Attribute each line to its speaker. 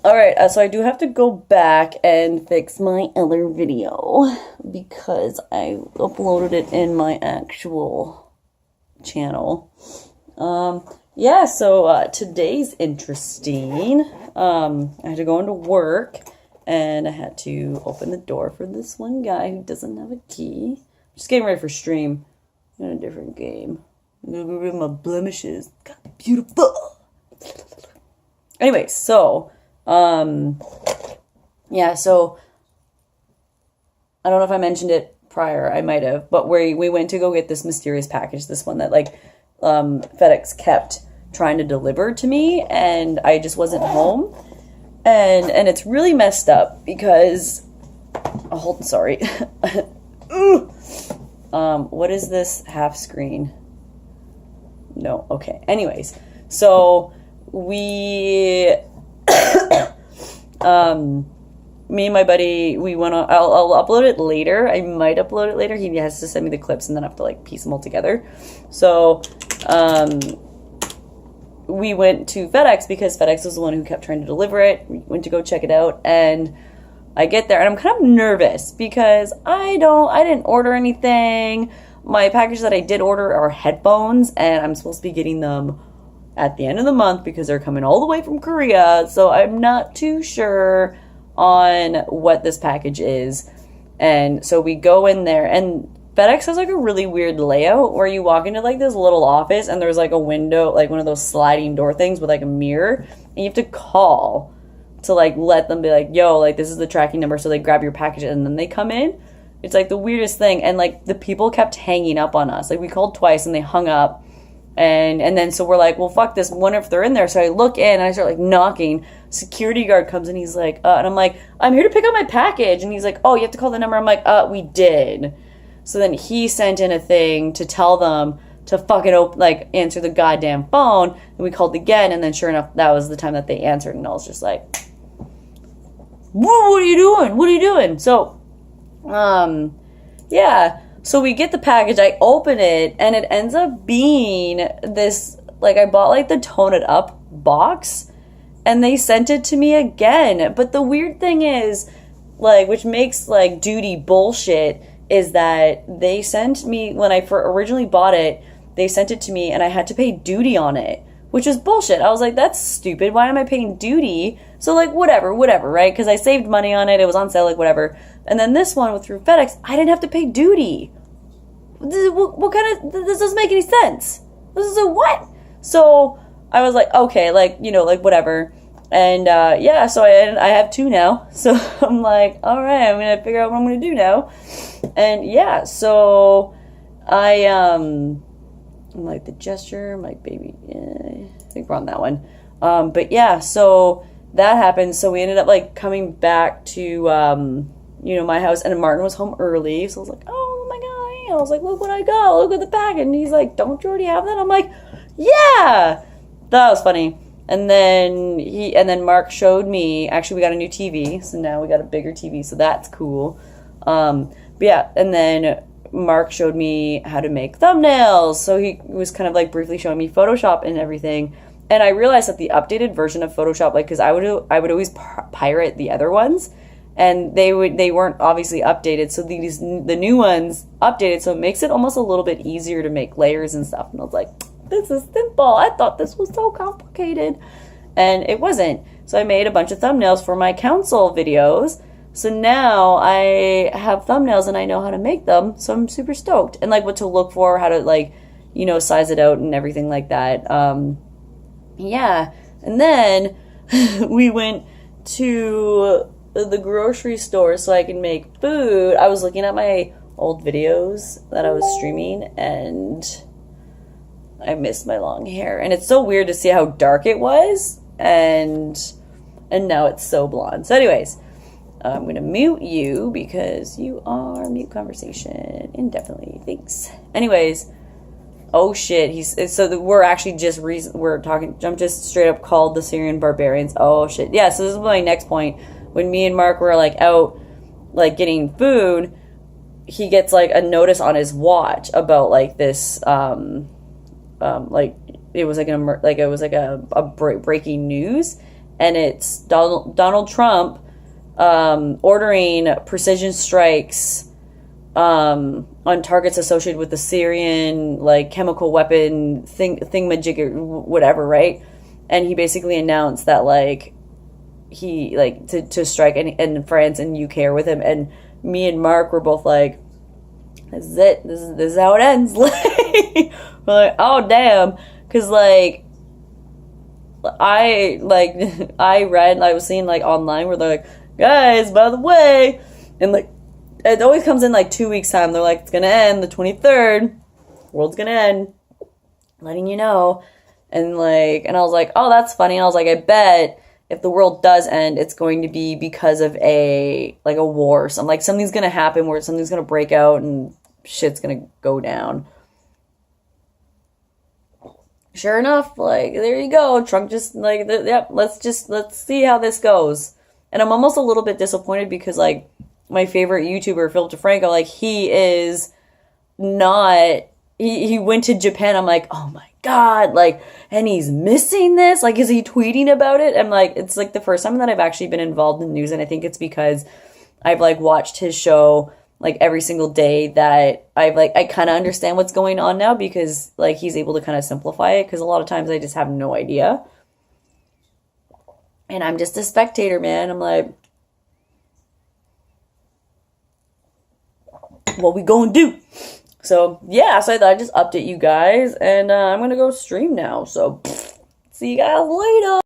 Speaker 1: Alright, so I do have to go back and fix my other video because I uploaded it in my actual channel. Yeah, so today's interesting. I had to go into work and I had to open the door for this one guy who doesn't have a key. I'm just getting ready for stream in a different game. I'm gonna go rid of my blemishes. God, beautiful. Anyway, so yeah, so I don't know if I mentioned it prior, I might have, but we went to go get this mysterious package, this one that like FedEx kept trying to deliver to me, and I just wasn't home, and it's really messed up because sorry. What is this half screen? No, okay. Anyways, so we me and my buddy, we went on, I'll upload it later. I might upload it later. He has to send me the clips and then I have to like piece them all together. So, we went to FedEx because FedEx was the one who kept trying to deliver it. We went to go check it out and I get there and I'm kind of nervous because I didn't order anything. My package that I did order are headphones and I'm supposed to be getting them at the end of the month because they're coming all the way from Korea. So I'm not too sure on what this package is. And so we go in there and FedEx has like a really weird layout where you walk into like this little office and there's like a window, like one of those sliding door things with like a mirror, and you have to call to like let them be like, yo, like this is the tracking number, so they grab your package and then they come in. It's like the weirdest thing. And like the people kept hanging up on us. Like we called twice and they hung up. And then so we're like, well, fuck this, wonder if they're in there. So I look in and I start like knocking. Security guard comes in, he's like, and I'm like, I'm here to pick up my package. And he's like, oh, you have to call the number. I'm like, we did. So then he sent in a thing to tell them to fucking answer the goddamn phone. And we called again, and then sure enough, that was the time that they answered. And I was just like, what are you doing? What are you doing? So, yeah. So we get the package, I open it, and it ends up being this, like, I bought, like, the Tone It Up box, and they sent it to me again. But the weird thing is, like, which makes, like, duty bullshit, is that they sent me, when I originally bought it, they sent it to me, and I had to pay duty on it, which is bullshit. I was like, that's stupid. Why am I paying duty? So, like, whatever, right? Because I saved money on it. It was on sale, like, whatever. And then this one through FedEx, I didn't have to pay duty. What kind of... This doesn't make any sense. This is a what? So, I was like, okay, like, you know, like, whatever. And, yeah, so I have two now. So, I'm like, all right, I'm going to figure out what I'm going to do now. And, yeah, so I'm like, the gesture, my baby, I think we're on that one. But, yeah, so that happened. So, we ended up, like, coming back to, you know, my house. And Martin was home early. So, I was like, oh, my God. I was like, look what I got. Look at the package. And he's like, don't you already have that? I'm like, yeah. That was funny. And then Mark showed me, actually we got a new TV, so now we got a bigger TV, so that's cool. But yeah, and then Mark showed me how to make thumbnails, so he was kind of like briefly showing me Photoshop and everything. And I realized that the updated version of Photoshop, like, because I would always pirate the other ones, and they weren't obviously updated, so the new ones updated, so it makes it almost a little bit easier to make layers and stuff. And I was like, this is simple. I thought this was so complicated. And it wasn't. So I made a bunch of thumbnails for my council videos. So now I have thumbnails and I know how to make them. So I'm super stoked. And like what to look for, how to like, you know, size it out and everything like that. Yeah. And then we went to the grocery store so I can make food. I was looking at my old videos that I was streaming and I missed my long hair, and it's so weird to see how dark it was, and now it's so blonde. So anyways, I'm going to mute you because you are mute conversation indefinitely. Thanks. Anyways, oh shit, we're actually I'm just straight up called the Syrian barbarians. Oh shit. Yeah, so this is my next point. When me and Mark were like out like getting food, he gets like a notice on his watch about like this like it was like a breaking news, and it's Donald Trump ordering precision strikes on targets associated with the Syrian like chemical weapon thingamajig or whatever, right? And he basically announced that like he like to strike, and France and UK are with him, and me and Mark were both like, this is it, this is how it ends. Like, we're like, oh damn, because like I was seeing like online where they're like, guys, by the way, and like it always comes in like 2 weeks time. They're like, it's gonna end the 23rd, world's gonna end, letting you know. And like, and I was like, oh, that's funny. And I was like, I bet if the world does end, it's going to be because of a war. So I'm like, something's gonna happen where something's gonna break out and shit's gonna go down. Sure enough, like, there you go. Trump just like, yep, let's see how this goes. And I'm almost a little bit disappointed because like my favorite YouTuber, Philip DeFranco, like he is not, he went to Japan. I'm like, oh my God, like, and he's missing this. Like, is he tweeting about it? I'm like, it's like the first time that I've actually been involved in news. And I think it's because I've like watched his show like every single day, that I kind of understand what's going on now, because like he's able to kind of simplify it, because a lot of times I just have no idea. And I'm just a spectator, man. I'm like, what we gonna do? So yeah, so I thought I'd just update you guys, and I'm gonna go stream now. So see you guys later.